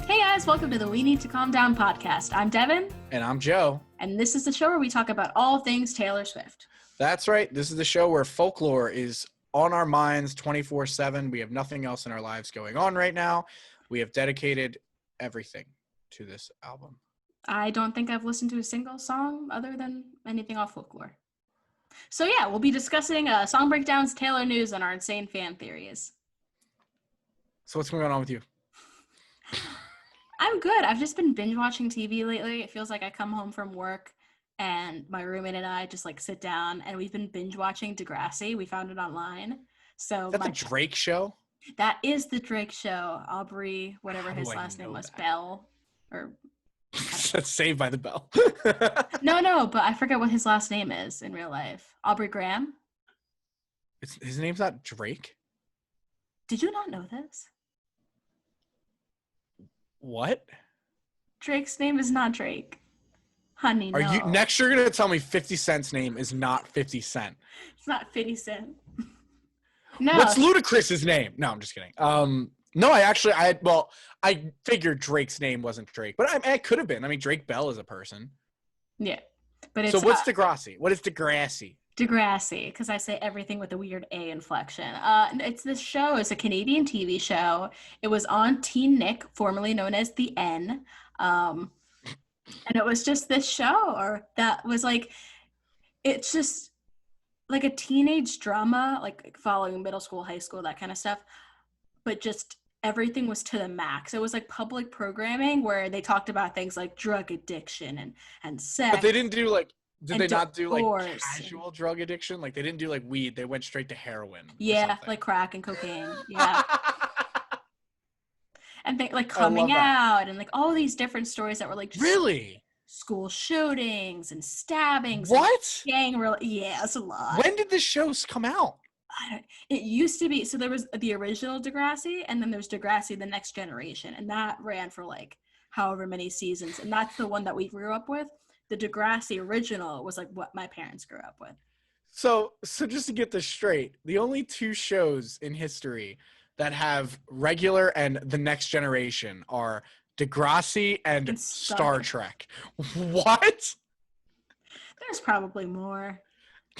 Hey guys, welcome to the We Need to Calm Down podcast. I'm Devon. And I'm Joe. And this is the show where we talk about all things Taylor Swift. That's right. This is the show where folklore is on our minds 24/7. We have nothing else in our lives going on right now. We have dedicated everything to this album. I don't think I've listened to a single song other than anything off folklore. So yeah, we'll be discussing song breakdowns, Taylor news, and our insane fan theories. So what's going on with you? I'm good. I've just been binge watching TV lately. It feels like I come home from work and my roommate and I just like sit down and we've been binge watching Degrassi. We found it online. So Is that the Drake show? That is the Drake show. Aubrey, whatever his last name was, Bell, or that's Saved by the Bell. No, but I forget what his last name is in real life. Aubrey Graham. His name's not Drake? Did you not know this? What? Drake's name is not Drake. Honey, no. Next you're going to tell me 50 Cent's name is not 50 Cent. It's not 50 Cent. No. What's Ludacris's name? No, I'm just kidding. No, I figured Drake's name wasn't Drake, but it could have been. I mean, Drake Bell is a person. Yeah. But it's So what's Degrassi? What is Degrassi? Degrassi, because I say everything with a weird A inflection. It's a Canadian TV show. It was on Teen Nick, formerly known as The N. And it was just this show that was like, it's just like a teenage drama, like following middle school, high school, that kind of stuff. But just everything was to the max. It was like public programming where they talked about things like drug addiction and sex. But they didn't do like, did they not do like casual and drug addiction? Like they didn't do like weed. They went straight to heroin. Yeah, like crack and cocaine. Yeah. And like coming out and like all these different stories that were like just really school shootings and stabbings. What? And yeah, it's a lot. When did the shows come out? It used to be, so there was the original Degrassi and then there's Degrassi The Next Generation, and that ran for like however many seasons, and that's the one that we grew up with. The Degrassi original was like what my parents grew up with. So just to get this straight, the only two shows in history that have regular and The Next Generation are Degrassi and Star Trek. What? There's probably more,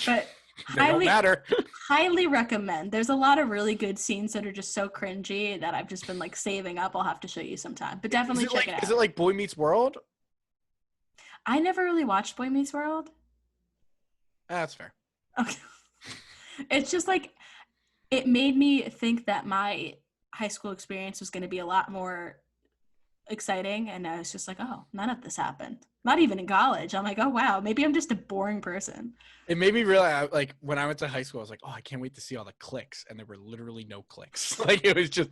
but they don't matter. Highly recommend. There's a lot of really good scenes that are just so cringy that I've just been like saving up. I'll have to show you sometime, but definitely check it out. Is it like Boy Meets World? I never really watched Boy Meets World. That's fair. Okay. It's just like, it made me think that my high school experience was going to be a lot more exciting. And I was just like, oh, none of this happened. Not even in college. I'm like, oh, wow, maybe I'm just a boring person. It made me realize, like, when I went to high school, I was like, oh, I can't wait to see all the cliques. And there were literally no cliques. Like, it was just,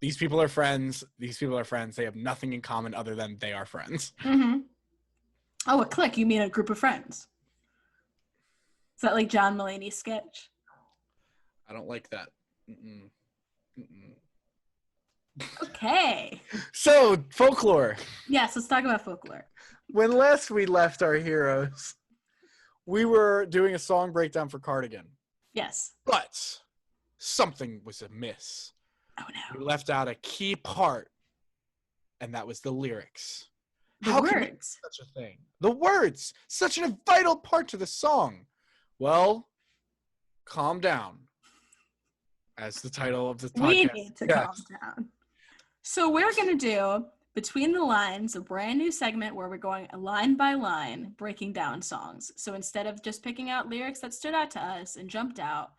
these people are friends. These people are friends. They have nothing in common other than they are friends. Mm-hmm. Oh, a clique? You mean a group of friends? Is that like John Mulaney's sketch? I don't like that. Mm-mm. Mm-mm. Okay. So, folklore. Yes, let's talk about folklore. When last we left our heroes, we were doing a song breakdown for Cardigan. Yes. But something was amiss. Oh, no. We left out a key part, and that was the lyrics. How words. Can we do such a thing? The words, such a vital part to the song. Well, calm down. As the title of the podcast. We need to calm down. So we're going to do Between the Lines, a brand new segment where we're going line by line, breaking down songs. So instead of just picking out lyrics that stood out to us and jumped out,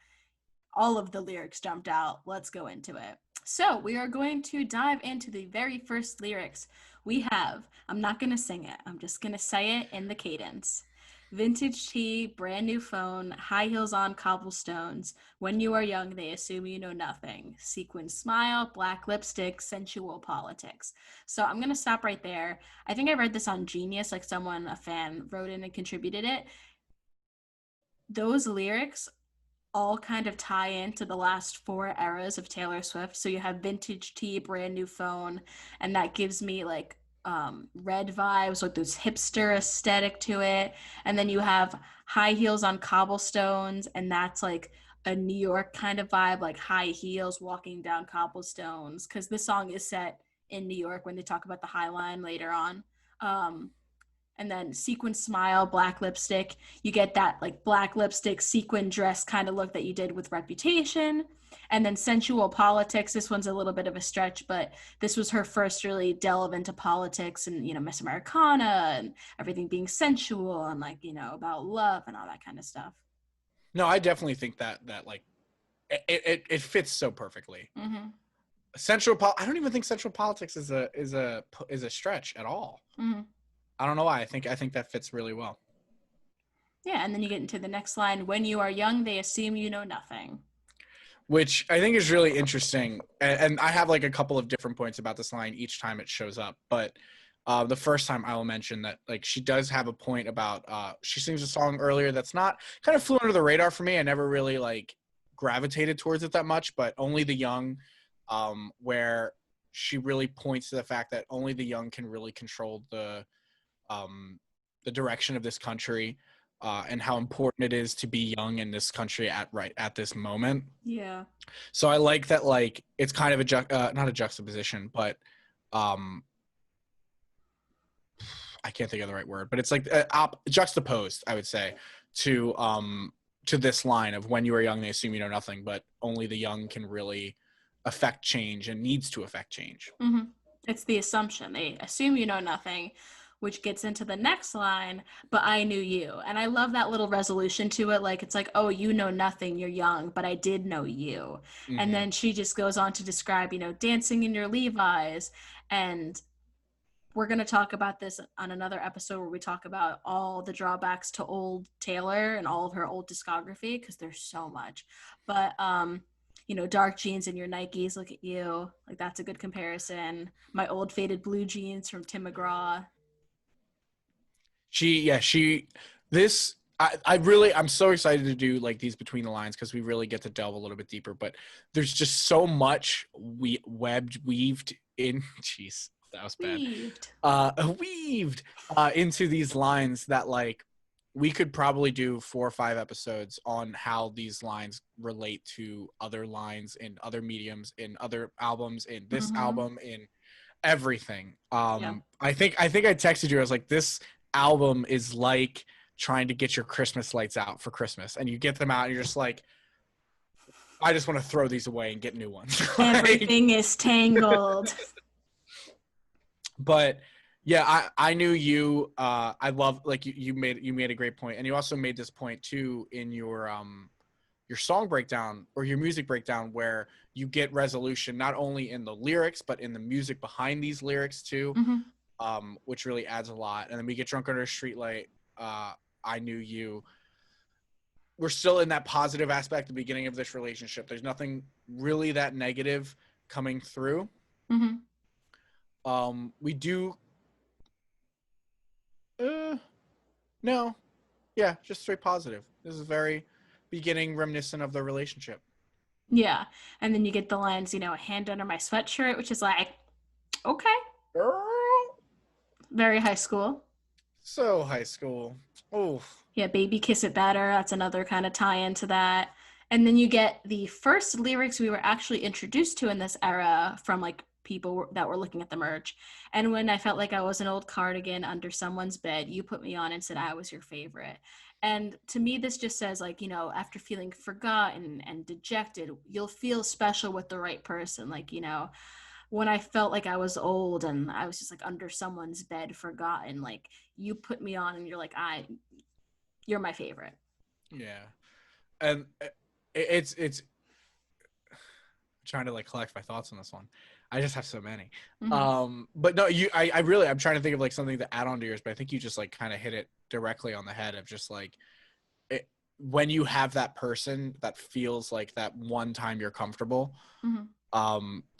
all of the lyrics jumped out. Let's go into it. So we are going to dive into the very first lyrics we have. I'm not going to sing it. I'm just going to say it in the cadence. Vintage tea, brand new phone, high heels on cobblestones. When you are young, they assume you know nothing. Sequin smile, black lipstick, sensual politics. So I'm going to stop right there. I think I read this on Genius, like a fan wrote in and contributed it. Those lyrics all kind of tie into the last 4 eras of Taylor Swift. So you have vintage tea, brand new phone, and that gives me like red vibes, like this hipster aesthetic to it. And then you have high heels on cobblestones, and that's like a New York kind of vibe, like high heels walking down cobblestones, because this song is set in New York when they talk about the High Line later on. And then sequin smile, black lipstick. You get that like black lipstick, sequin dress kind of look that you did with Reputation. And then sensual politics. This one's a little bit of a stretch, but this was her first really delve into politics and, Miss Americana and everything being sensual and like, about love and all that kind of stuff. No, I definitely think that like it fits so perfectly. Mm-hmm. I don't even think sensual politics is a stretch at all. Mm-hmm. I don't know why. I think that fits really well. Yeah, and then you get into the next line. When you are young, they assume you know nothing. Which I think is really interesting. And I have like a couple of different points about this line each time it shows up. But the first time I will mention that like she does have a point about she sings a song earlier that's not kind of flew under the radar for me. I never really like gravitated towards it that much, but Only the Young, where she really points to the fact that only the young can really control the direction of this country, and how important it is to be young in this country at this moment. Yeah. So I like that, like, it's kind of not a juxtaposition, but I can't think of the right word, but it's like juxtaposed, I would say, to this line of when you are young, they assume you know nothing, but only the young can really affect change and needs to affect change. Mm-hmm. It's the assumption. They assume you know nothing, which gets into the next line, but I knew you. And I love that little resolution to it. Like, it's like, oh, you know nothing, you're young, but I did know you. Mm-hmm. And then she just goes on to describe, dancing in your Levi's. And we're going to talk about this on another episode where we talk about all the drawbacks to old Taylor and all of her old discography, because there's so much. But, dark jeans and your Nikes, look at you. Like, that's a good comparison. My old faded blue jeans from Tim McGraw. I'm so excited to do like these between the lines, because we really get to delve a little bit deeper, but there's just so much weaved in. Jeez, that was bad. Weaved into these lines that like we could probably do 4 or 5 episodes on how these lines relate to other lines in other mediums, in other albums, in this album, in everything. Yeah. I think I texted you. I was like, this album is like trying to get your Christmas lights out for Christmas, and you get them out and you're just like, I just want to throw these away and get new ones. Everything is tangled. But yeah, I knew you. I love, like, you made a great point, and you also made this point too in your song breakdown or your music breakdown, where you get resolution not only in the lyrics but in the music behind these lyrics too, which really adds a lot. And then we get Drunk Under a Streetlight, I Knew You. We're still in that positive aspect at the beginning of this relationship. There's nothing really that negative coming through. We do. No. Yeah, just straight positive. This is very beginning reminiscent of the relationship. Yeah. And then you get the lines, a hand under my sweatshirt, which is like, okay. Girl. Very high school. So high school. Oh. Yeah, Baby Kiss It Better. That's another kind of tie into that. And then you get the first lyrics we were actually introduced to in this era from like people that were looking at the merch. And when I felt like I was an old cardigan under someone's bed, you put me on and said I was your favorite. And to me, this just says, like, after feeling forgotten and dejected, you'll feel special with the right person. Like, when I felt like I was old and I was just like under someone's bed, forgotten, like, you put me on and you're like, you're my favorite. Yeah. And it's trying to like collect my thoughts on this one. I just have so many. But no, I'm trying to think of like something to add on to yours, but I think you just like kind of hit it directly on the head of just like when you have that person that feels like that one time you're comfortable.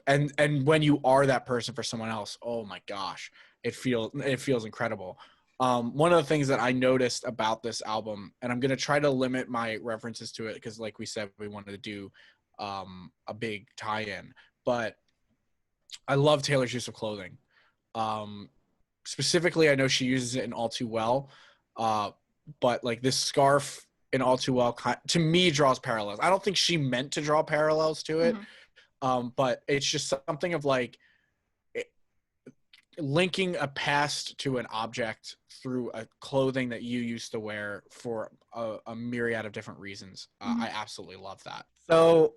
And when you are that person for someone else, oh my gosh, it feels incredible. One of the things that I noticed about this album, and I'm going to try to limit my references to it, because like we said, we wanted to do a big tie-in, but I love Taylor's use of clothing. Specifically, I know she uses it in All Too Well, but like this scarf in All Too Well, to me, draws parallels. I don't think she meant to draw parallels to it, but it's just something of like, linking a past to an object through a clothing that you used to wear for a myriad of different reasons. I absolutely love that. So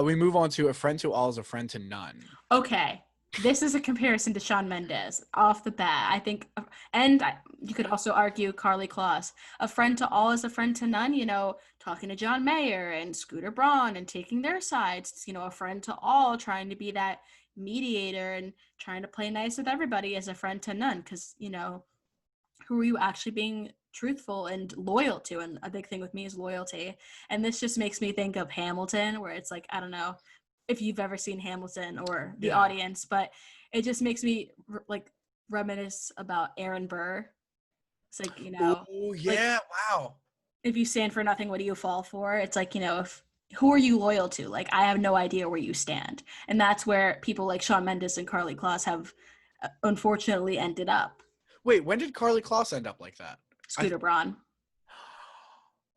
we move on to a friend to all is a friend to none. Okay. This is a comparison to Shawn Mendes off the bat. I think, and you could also argue Carly Kloss. A friend to all is a friend to none, you know, talking to John Mayer and Scooter Braun and taking their sides. You know, a friend to all, trying to be that mediator and trying to play nice with everybody as a friend to none. Because, you know, who are you actually being truthful and loyal to? And a big thing with me is loyalty. And this just makes me think of Hamilton, where it's like, I don't know if you've ever seen Hamilton or the audience, but it just makes me like reminisce about Aaron Burr. It's like, you know, oh yeah, like, wow. If you stand for nothing, what do you fall for? It's like, you know, who are you loyal to? Like, I have no idea where you stand. And that's where people like Shawn Mendes and Carly Kloss have unfortunately ended up. Wait, when did Carly Kloss end up like that? Scooter Braun.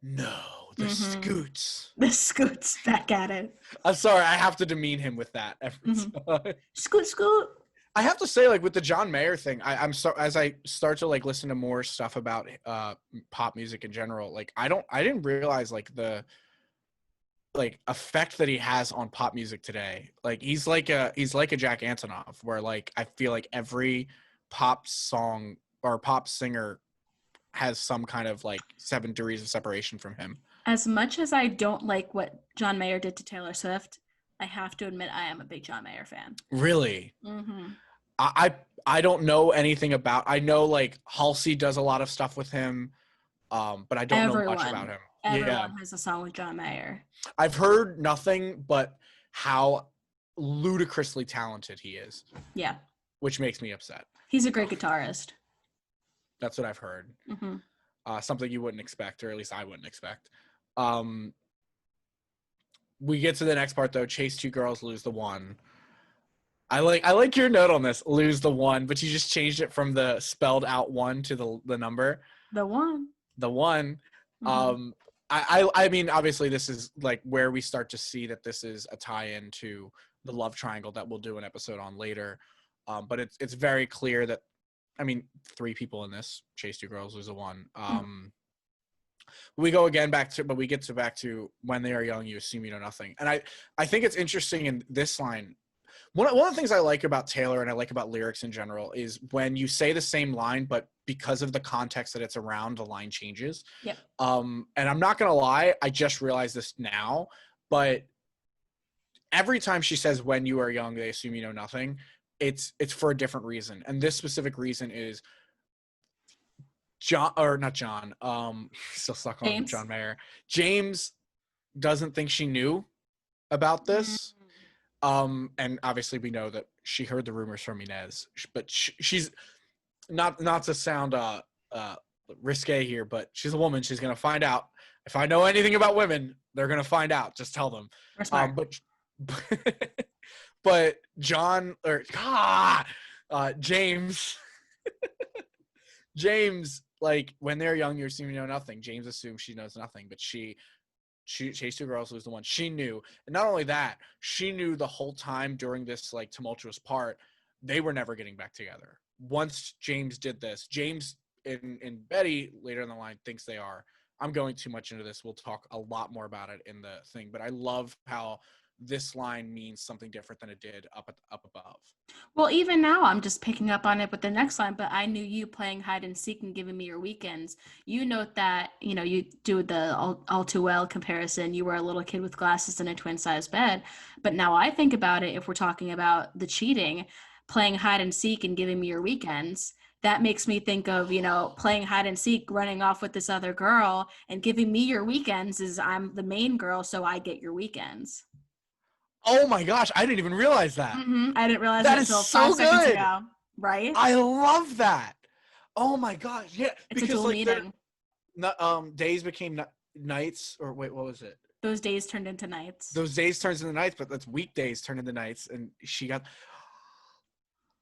No, the Scoots. The Scoots, back at it. I'm sorry, I have to demean him with that every time. Scoot. I have to say, like, with the John Mayer thing, I'm so, as I start to like listen to more stuff about pop music in general, like I didn't realize like the like effect that he has on pop music today. Like he's like a Jack Antonoff, where like I feel like every pop song or pop singer has some kind of like 7 degrees of separation from him. As much as I don't like what John Mayer did to Taylor Swift, I have to admit I am a big John Mayer fan. Really? I don't know anything about. I know like Halsey does a lot of stuff with him, but I don't know much about him. Everyone has a song with John Mayer. I've heard nothing but how ludicrously talented he is. Yeah. Which makes me upset. He's a great guitarist. That's what I've heard. Something you wouldn't expect, or at least I wouldn't expect. We get to the next part though. Chase 2 girls, lose the one. I like your note on this. Lose the one, but you just changed it from the spelled out one to the number. The one. The one. I mean, obviously, this is like where we start to see that this is a tie-in to the love triangle that we'll do an episode on later. But it's very clear that, I mean, 3 people in this, Chase 2 girls, lose a one. We go again back to when they are young, you assume you know nothing. And I think it's interesting in this line. One of the things I like about Taylor and I like about lyrics in general is when you say the same line, but because of the context that it's around, the line changes. Yep. And I'm not going to lie, I just realized this now, but every time she says when you are young, they assume you know nothing, it's for a different reason. And this specific reason is still stuck on James. John Mayer. James doesn't think she knew about this. And obviously we know that she heard the rumors from Inez, but she's not to sound risque here, but she's a woman. She's gonna find out. If I know anything about women, they're gonna find out. Just tell them. But James James, like, when they're young, you assume you know nothing. James assumes she knows nothing, but she Chase 2 girls lose the one. She knew. And not only that, she knew the whole time during this like tumultuous part, they were never getting back together. Once James did this, James and Betty later in the line thinks they are. I'm going too much into this. We'll talk a lot more about it in the thing, but I love how this line means something different than it did up above. Well, even now I'm just picking up on it with the next line, but I knew you playing hide and seek and giving me your weekends. You note that, you know, you do the all too well comparison. You were a little kid with glasses in a twin size bed. But now I think about it, if we're talking about the cheating, playing hide and seek and giving me your weekends, that makes me think of, you know, playing hide and seek, running off with this other girl, and giving me your weekends is I'm the main girl, so I get your weekends. Oh my gosh, I didn't even realize that. I didn't realize that until 5 seconds ago. Right? I love that. Oh my gosh, yeah. It's because, a dual meaning. Days became nights, or wait, what was it? Those days turned into nights. Those days turned into nights, but that's weekdays turned into nights, and she got.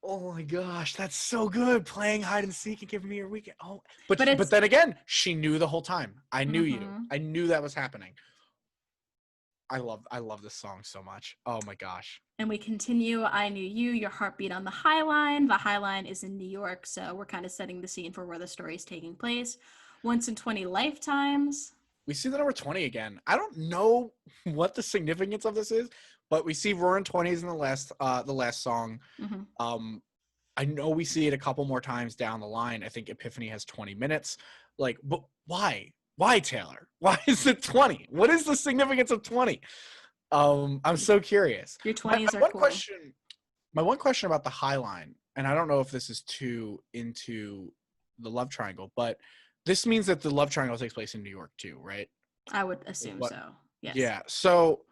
Oh my gosh, that's so good. Playing hide and seek and giving me your weekend. Oh, but then again, she knew the whole time. I knew you. I knew that was happening. I love this song so much. Oh my gosh. And we continue, I Knew You, Your Heartbeat on the High Line. The High Line is in New York, so we're kind of setting the scene for where the story is taking place. Once in 20 Lifetimes. We see the number 20 again. I don't know what the significance of this is, but we see Roaring 20s in the last song. Mm-hmm. I know we see it a couple more times down the line. I think Epiphany has 20 minutes. Like, but why? Why, Taylor? Why is it 20? What is the significance of 20? I'm so curious. Your 20s my are one cool. My one question about the High Line, and I don't know if this is too into the love triangle, but this means that the love triangle takes place in New York too, right? I would assume so. Yes. Yeah. So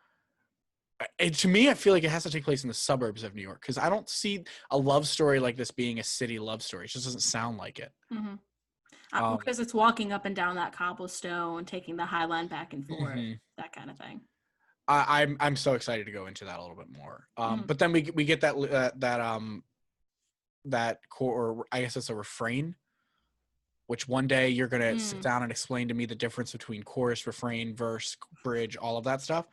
to me, I feel like it has to take place in the suburbs of New York because I don't see a love story like this being a city love story. It just doesn't sound like it. Mm-hmm. Because it's walking up and down that cobblestone, taking the High Line back and forth, that kind of thing. I'm so excited to go into that a little bit more. But then we get that core, or I guess it's a refrain, which one day you're gonna sit down and explain to me the difference between chorus, refrain, verse, bridge, all of that stuff.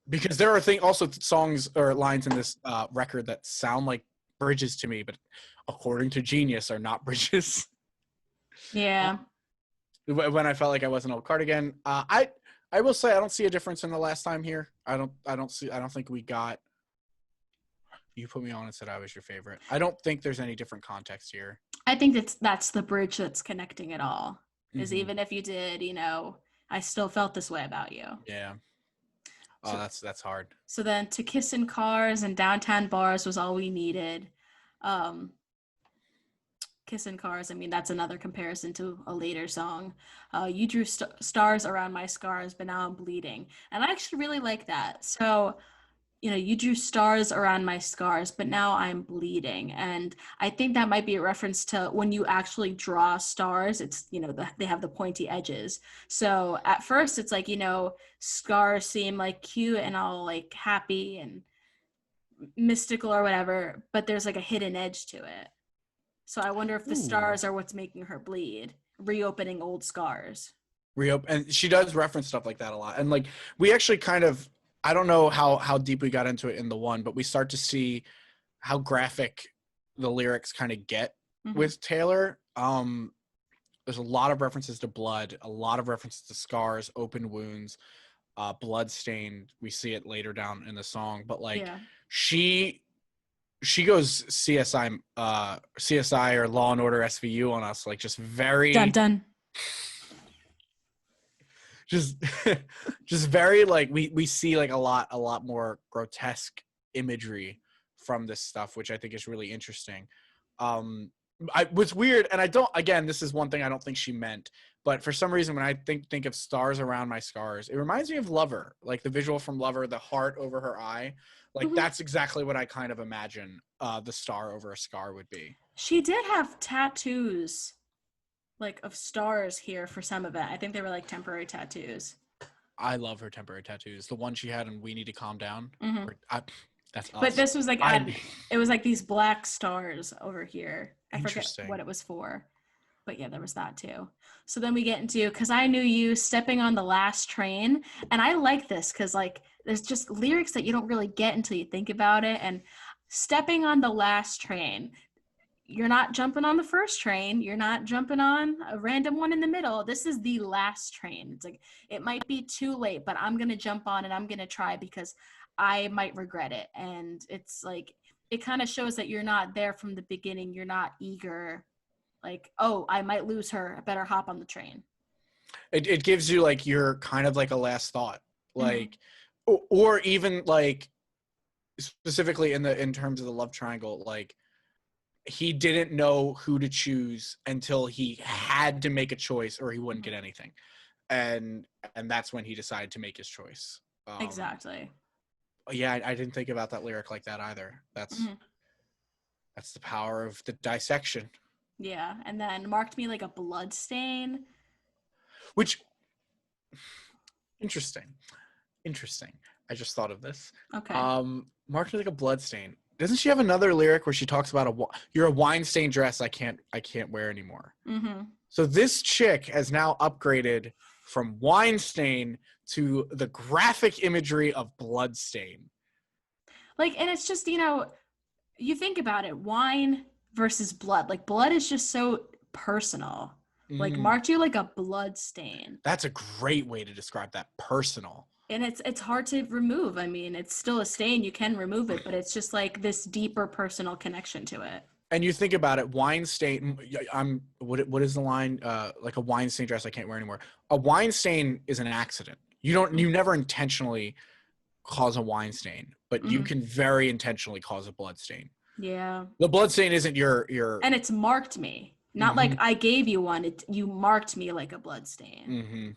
Because there are also songs or lines in this record that sound like bridges to me, but according to Genius are not bridges. Yeah. When I felt like I was an old cardigan, I will say I don't see a difference in the last time here. I don't think we got. You put me on and said I was your favorite. I don't think there's any different context here. I think that's the bridge that's connecting it all. Is even if you did, I still felt this way about you. Yeah. Oh, that's hard. So then To Kiss in Cars and Downtown Bars was all we needed. Kiss in Cars, I mean, that's another comparison to a later song. You drew stars around my scars, but now I'm bleeding. And I actually really like that. So, you drew stars around my scars, but now I'm bleeding. And I think that might be a reference to when you actually draw stars, it's, they have the pointy edges. So at first it's like, scars seem like cute and all like happy and mystical or whatever, but there's like a hidden edge to it. So I wonder if the stars are what's making her bleed, reopening old scars. And she does reference stuff like that a lot. And like, we actually kind of, I don't know how deep we got into it in the one, but we start to see how graphic the lyrics kind of get with Taylor. There's a lot of references to blood, a lot of references to scars, open wounds, blood stained. We see it later down in the song, but like she goes CSI or Law and Order SVU on us, like just very dun. just very like we see like a lot more grotesque imagery from this stuff, which I think is really interesting. What's weird, and this is one thing I don't think she meant, but for some reason when I think of stars around my scars, it reminds me of Lover, like the visual from Lover, the heart over her eye. Like that's exactly what I kind of imagine the star over a scar would be. She did have tattoos like of stars here for some of it. I think they were like temporary tattoos. I love her temporary tattoos. The one she had in We Need to Calm Down. That's us. But this was like it was like these black stars over here. I forget what it was for. But yeah, there was that too. So then we get into Cause I Knew You, Stepping on the Last Train. And I like this because like there's just lyrics that you don't really get until you think about it. And stepping on the last train, you're not jumping on the first train. You're not jumping on a random one in the middle. This is the last train. It's like, it might be too late, but I'm going to jump on and I'm going to try because I might regret it. And it's like, it kind of shows that you're not there from the beginning. You're not eager. Like, oh, I might lose her. I better hop on the train. It gives you like, you're kind of like a last thought, like, or even like specifically in terms of the love triangle, like, he didn't know who to choose until he had to make a choice or he wouldn't get anything. And that's when he decided to make his choice. Exactly. Yeah, I didn't think about that lyric like that either. That's the power of the dissection. Yeah, and then marked me like a blood stain. Which, interesting. I just thought of this. Okay. Marked me like a blood stain. Doesn't she have another lyric where she talks about you're a wine-stained dress I can't wear anymore? So this chick has now upgraded from wine stain to the graphic imagery of bloodstain. Like, and it's just, you think about it, wine versus blood. Like, blood is just so personal. Like, marked you like a blood stain. That's a great way to describe that, personal. And it's hard to remove. I mean, it's still a stain. You can remove it, but it's just like this deeper personal connection to it. And you think about it, wine stain. What is the line? Like a wine stain dress I can't wear anymore. A wine stain is an accident. You never intentionally cause a wine stain, but you can very intentionally cause a blood stain. Yeah. The blood stain isn't your. And it's marked me. Not like I gave you one. You marked me like a blood stain.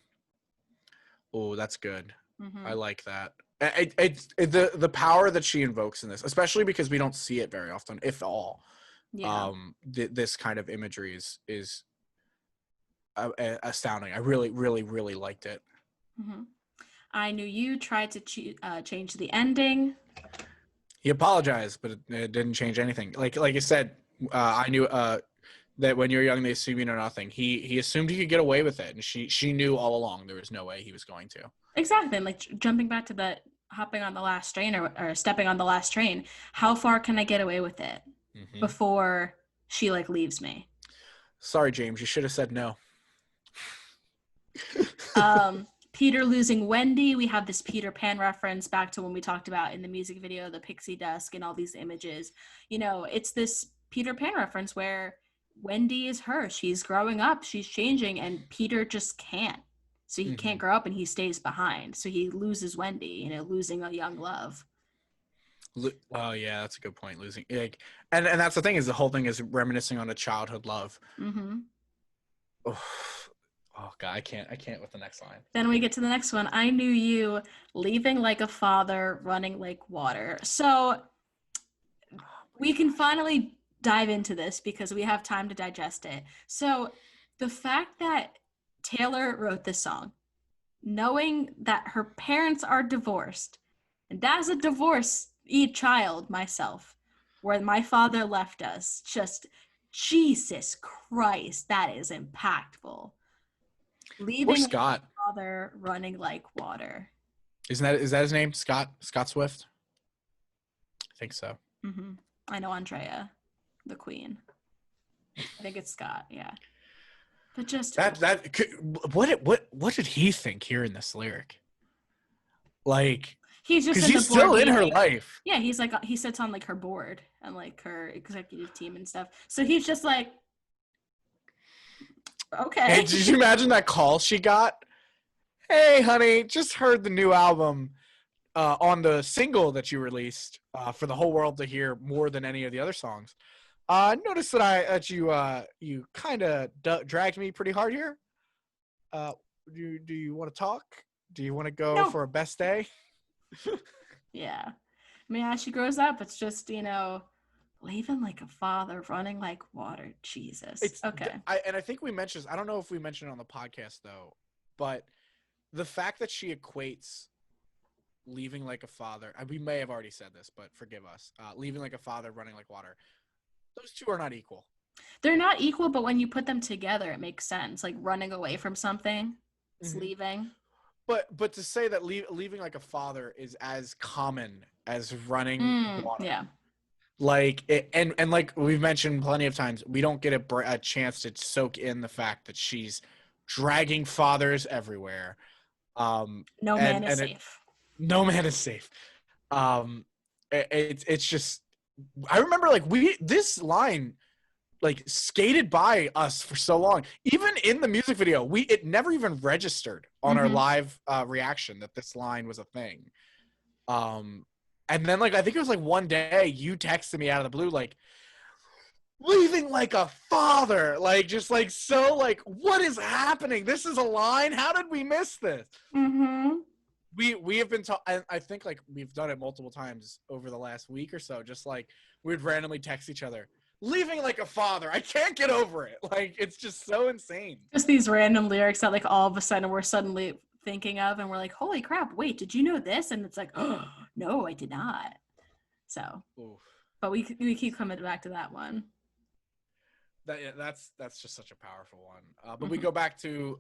Oh, that's good. I like that. It's the power that she invokes in this, especially because we don't see it very often, if all. Yeah. This kind of imagery is astounding. I really, really, really liked it. I Knew You tried to change the ending. He apologized, but it didn't change anything. Like I said, I knew that when you're young, they assume you know nothing. He assumed he could get away with it, and she knew all along there was no way he was going to. Exactly. And like jumping back to the hopping on the last train or stepping on the last train, how far can I get away with it before she like leaves me? Sorry, James, you should have said no. Peter losing Wendy. We have this Peter Pan reference back to when we talked about in the music video, the pixie dust and all these images. It's this Peter Pan reference where Wendy is her. She's growing up, she's changing, and Peter just can't. So he can't grow up and he stays behind. So he loses Wendy, losing a young love. Oh yeah, that's a good point. Losing, and that's the thing, is the whole thing is reminiscing on a childhood love. Oh God, I can't with the next line. Then we get to the next one. I Knew You, leaving like a father, running like water. So we can finally dive into this because we have time to digest it. So the fact that Taylor wrote this song, knowing that her parents are divorced, and as a divorced child myself, where my father left us, just Jesus Christ, that is impactful. Leaving Scott. Father, running like water. Is that his name? Scott Swift? I think so. I know Andrea, the queen. I think it's Scott, yeah. But just what did he think hearing this lyric? Like, he's just because he's still in her life. Yeah, he's like, he sits on like her board and like her executive team and stuff. So he's just like, okay. Hey, did you imagine that call she got? Hey, honey, just heard the new album on the single that you released for the whole world to hear more than any of the other songs. Noticed that you kind of dragged me pretty hard here. Do you want to talk? Do you want to go for a best day? Yeah. I mean, as she grows up, it's just, leaving like a father, running like water. Jesus. Okay. I think we mentioned, I don't know if we mentioned it on the podcast though, but the fact that she equates leaving like a father, we may have already said this, but forgive us, leaving like a father, running like water, those two are not equal. They're not equal, but when you put them together, it makes sense. Like running away from something, it's leaving. But to say that leaving like a father is as common as running water. Yeah. Like and like we've mentioned plenty of times, we don't get a chance to soak in the fact that she's dragging fathers everywhere. No man is safe. No man is safe. It's just, I remember like this line like skated by us for so long. Even in the music video, it never even registered on our live reaction that this line was a thing. And then like I think it was like one day you texted me out of the blue like, leaving like a father, like just like so like, what is happening? This is a line. How did we miss this? We have been I think like we've done it multiple times over the last week or so. Just like we'd randomly text each other, leaving like a father. I can't get over it. Like it's just so insane. Just these random lyrics that like all of a sudden we're suddenly thinking of, and we're like, holy crap! Wait, did you know this? And it's like, oh no, I did not. So, but we keep coming back to that one. That's just such a powerful one. But we go back to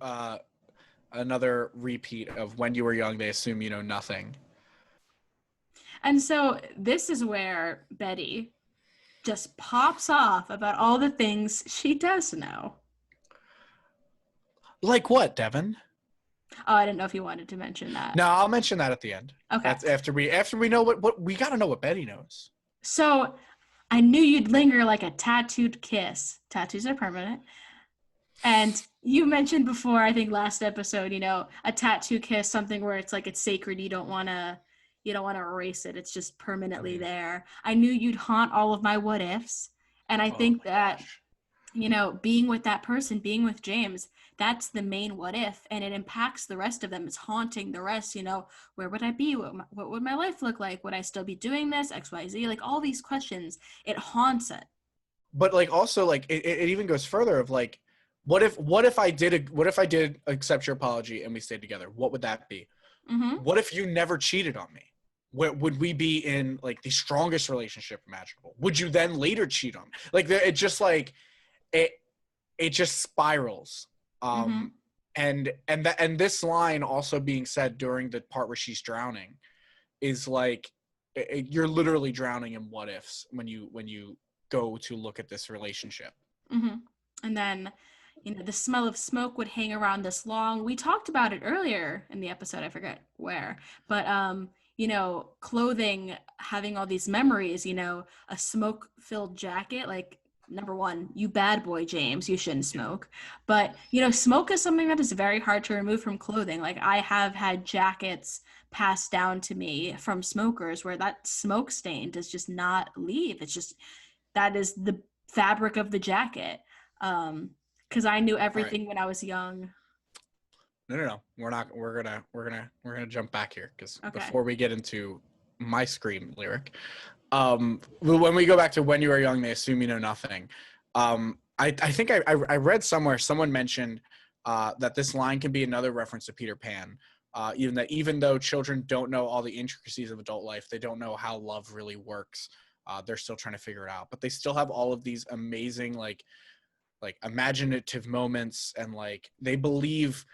another repeat of when you were young, they assume you know nothing. And so this is where Betty just pops off about all the things she does know. Like what, Devon? Oh, I didn't know if you wanted to mention that. No, I'll mention that at the end. Okay. That's after we know what we got to know what Betty knows. So I knew you'd linger like a tattooed kiss. Tattoos are permanent. And you mentioned before, I think last episode, a tattoo kiss, something where it's like it's sacred. You don't want to erase it. It's just permanently there. I knew you'd haunt all of my what ifs. And I think that, being with that person, being with James, that's the main what if, and it impacts the rest of them. It's haunting the rest. Where would I be? What would my life look like? Would I still be doing this? XYZ, like all these questions, it haunts it. But like also like it even goes further of like, what if I did accept your apology and we stayed together? What would that be? Mm-hmm. What if you never cheated on me? Would we be in like the strongest relationship imaginable? Would you then later cheat on me? Like it just like it just spirals. And this line also being said during the part where she's drowning is like you're literally drowning in what ifs when you go to look at this relationship. Mm-hmm. And then the smell of smoke would hang around this long. We talked about it earlier in the episode, I forget where, but clothing having all these memories, a smoke-filled jacket, like number one, you bad boy, James, you shouldn't smoke. But, smoke is something that is very hard to remove from clothing. Like I have had jackets passed down to me from smokers where that smoke stain does just not leave. It's just, that is the fabric of the jacket. Because I knew everything when I was young. No. We're gonna jump back here because before we get into my Scream lyric, when we go back to when you were young, they assume you know nothing. I think I read somewhere someone mentioned that this line can be another reference to Peter Pan. Even though children don't know all the intricacies of adult life, they don't know how love really works. They're still trying to figure it out, but they still have all of these amazing like imaginative moments, and like they believe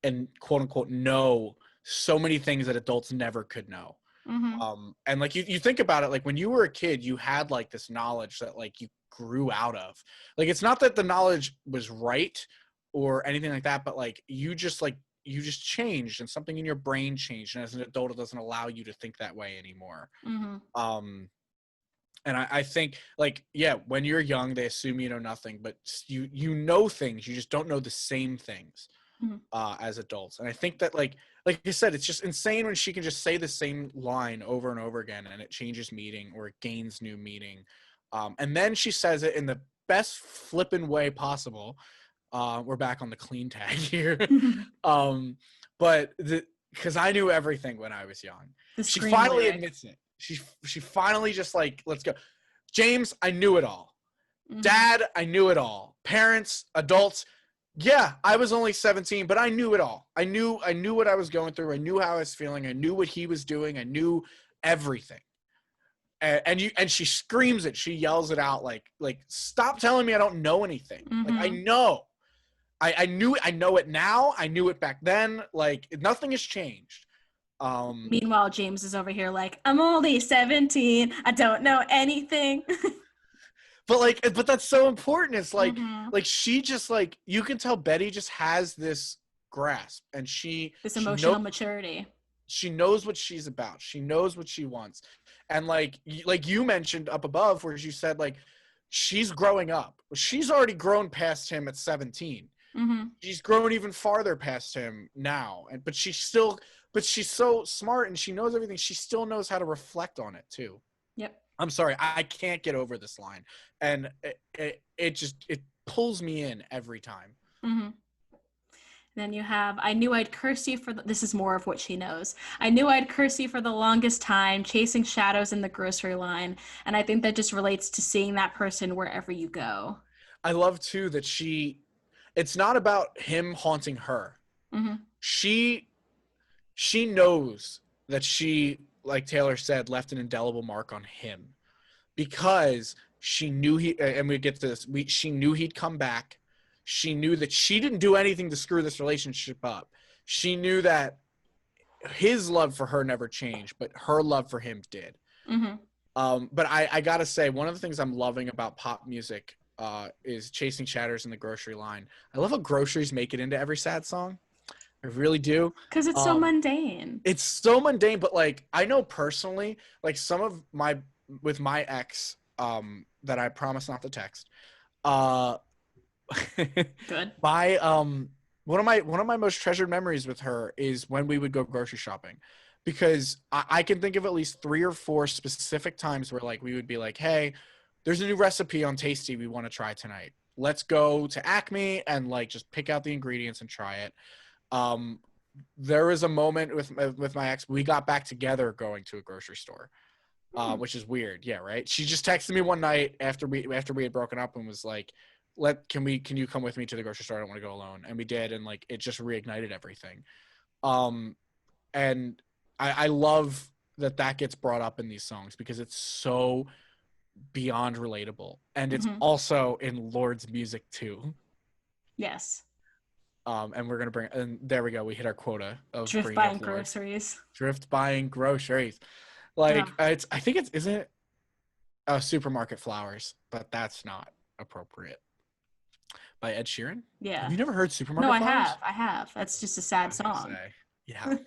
and quote unquote know so many things that adults never could know. Mm-hmm. And like you think about it, like when you were a kid, you had like this knowledge that like you grew out of. Like it's not that the knowledge was right or anything like that, but like you just changed and something in your brain changed, and as an adult it doesn't allow you to think that way anymore. Mm-hmm. And I think like, yeah, when you're young, they assume you know nothing, but you know things, you just don't know the same things as adults. And I think that like I said, it's just insane when she can just say the same line over and over again and it changes meaning or it gains new meaning. And then she says it in the best flippin' way possible. We're back on the clean tag here. But because I knew everything when I was young. She finally admits it. She finally just like, let's go. James, I knew it all. Mm-hmm. Dad, I knew it all. Parents, adults, yeah, I was only 17, but I knew it all. I knew what I was going through. I knew how I was feeling. I knew what he was doing. I knew everything. And she screams it. She yells it out like stop telling me I don't know anything. Mm-hmm. Like I know. I knew it. I know it now. I knew it back then. Like nothing has changed. Meanwhile, James is over here like, I'm only 17. I don't know anything. But that's so important. It's like, like she just like, you can tell Betty just has this grasp and this emotional maturity. She knows what she's about. She knows what she wants. And like you mentioned up above where you said like, she's growing up. She's already grown past him at 17. Mm-hmm. She's grown even farther past him now. But she's so smart and she knows everything. She still knows how to reflect on it too. Yep. I'm sorry, I can't get over this line, and it pulls me in every time. Mm-hmm. Then you have, I knew I'd curse you for this is more of what she knows. I knew I'd curse you for the longest time, chasing shadows in the grocery line, and I think that just relates to seeing that person wherever you go. I love too that it's not about him haunting her. Mm-hmm. She knows that she, like Taylor said, left an indelible mark on him because she knew and we get to this, she knew he'd come back. She knew that she didn't do anything to screw this relationship up. she knew that his love for her never changed, but her love for him did. But I gotta say, one of the things I'm loving about pop music is Chasing Shadows in the Grocery Line. I love how groceries make it into every sad song. I really do. Because it's so mundane. It's so mundane, but like I know personally, like some of with my ex, that I promise not to text. Good. One of my most treasured memories with her is when we would go grocery shopping, because I can think of at least 3 or 4 specific times where like we would be like, hey, there's a new recipe on Tasty we want to try tonight. Let's go to Acme and like just pick out the ingredients and try it. There was a moment with my ex, we got back together going to a grocery store, which is weird. Yeah, right. She just texted me one night after we had broken up and was like, can you come with me to the grocery store? I don't want to go alone. And we did, and like it just reignited everything. And I love that gets brought up in these songs because it's so beyond relatable, and it's also in Lord's music too. Yes. And we're gonna and there we go. We hit our quota of drift buying groceries. Drift buying groceries, like I think isn't it Supermarket Flowers, but that's not appropriate. By Ed Sheeran. Yeah. Have you never heard Supermarket Flowers? No, I have. That's just a sad song. Yeah.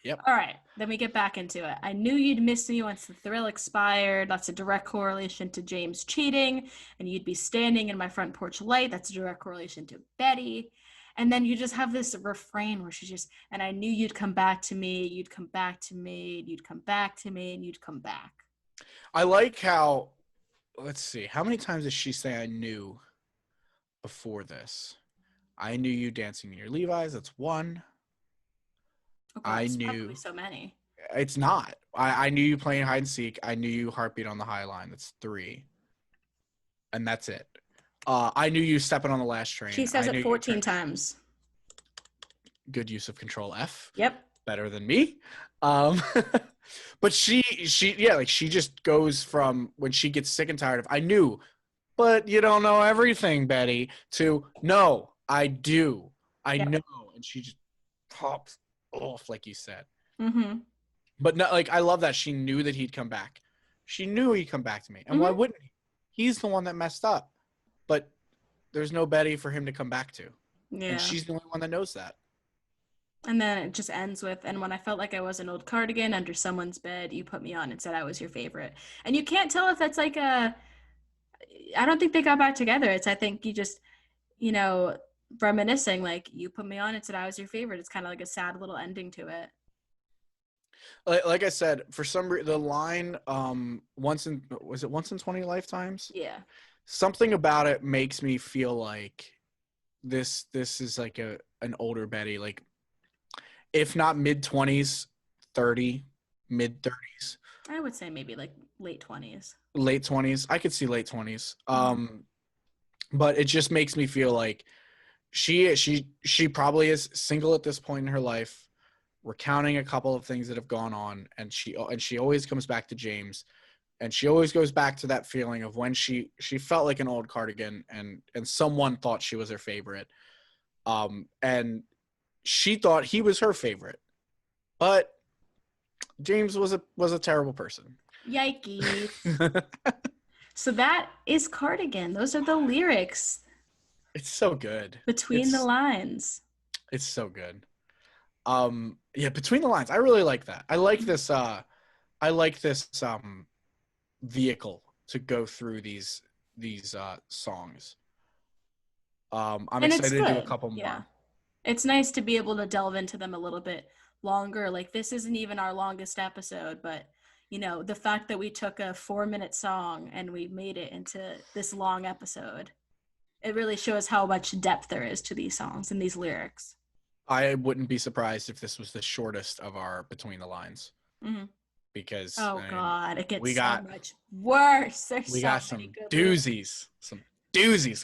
Yep. All right, then we get back into it. I knew you'd miss me once the thrill expired. That's a direct correlation to James cheating. And you'd be standing in my front porch light. That's a direct correlation to Betty. And then you just have this refrain where she's just, and I knew you'd come back to me, you'd come back to me, you'd come back to me, and you'd come back. I like how, let's see, how many times does she say I knew before this? I knew you dancing in your Levi's. That's 1. Okay, I knew probably so many. It's not. I knew you playing hide and seek. I knew you heartbeat on the high line. That's 3. And that's it. I knew you stepping on the last train. She says it 14 times. Good use of Control F. Yep. Better than me. But she just goes from when she gets sick and tired of I knew, but you don't know everything, Betty, to no, I do. I know. And she just pops off, like you said. But no, like I love that she knew that he'd come back. She knew he'd come back to me. And why wouldn't he? He's the one that messed up. But there's no Betty for him to come back to. Yeah. And she's the only one that knows that. And then it just ends with, and when I felt like I was an old cardigan under someone's bed, you put me on and said I was your favorite. And you can't tell if that's like I don't think they got back together. I think you just, reminiscing, like you put me on and said I was your favorite. It's kind of like a sad little ending to it. Like I said, for some reason, the line, once in 20 lifetimes? Yeah. Something about it makes me feel like this is like an older Betty, like if not mid-20s, 30, mid-30s. I would say maybe like late 20s. Late 20s. I could see late 20s. But it just makes me feel like she probably is single at this point in her life, recounting a couple of things that have gone on, and she always comes back to James, and she always goes back to that feeling of when she felt like an old cardigan and someone thought she was her favorite. And she thought he was her favorite. But James was a terrible person. Yikes. So that is Cardigan. Those are the lyrics. It's so good. Between the lines. It's so good. Yeah, Between the Lines. I really like that. I like this vehicle to go through these songs. I'm excited to do a couple more. Yeah. It's nice to be able to delve into them a little bit longer. Like this isn't even our longest episode, but the fact that we took a 4-minute song and we made it into this long episode, it really shows how much depth there is to these songs and these lyrics. I wouldn't be surprised if this was the shortest of our Between the Lines. Because God, it gets so much worse. We got some doozies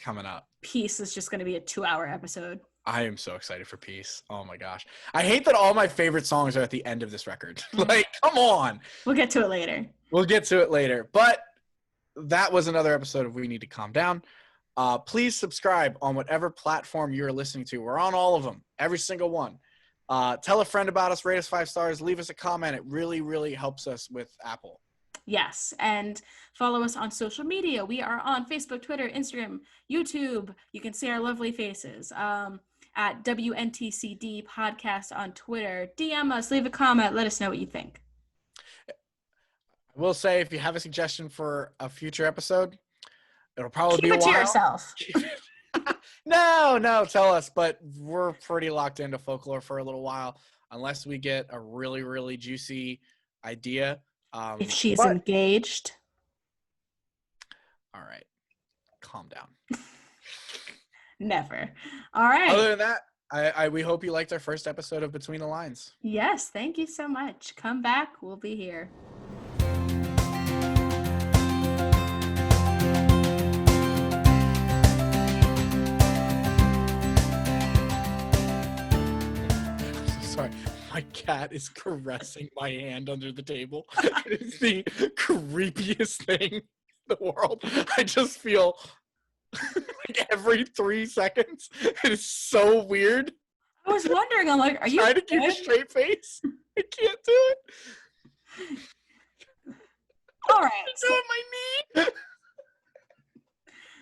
coming up. Peace is just going to be a 2-hour episode. I am so excited for Peace. Oh my gosh. I hate that all my favorite songs are at the end of this record. Like, come on. We'll get to it later. But that was another episode of We Need to Calm Down. Please subscribe on whatever platform you're listening to. We're on all of them, every single one. Tell a friend about us, rate us 5 stars, leave us a comment. It really, really helps us with Apple. Yes, and follow us on social media. We are on Facebook, Twitter, Instagram, YouTube. You can see our lovely faces. At WNTCD Podcast on Twitter. DM us, leave a comment, let us know what you think. I will say, if you have a suggestion for a future episode, it'll probably be a while. Keep it to yourself. No, tell us. But we're pretty locked into folklore for a little while, unless we get a really, really juicy idea. If she's engaged. All right. Calm down. Never. All right. Other than that, we hope you liked our first episode of Between the Lines. Yes, thank you so much. Come back. We'll be here. Sorry, my cat is caressing my hand under the table. It's the creepiest thing in the world. I just feel like every 3 seconds. It is so weird. I was wondering, I'm like, are you trying to keep a straight face? I can't do it. All right. It's on my knee.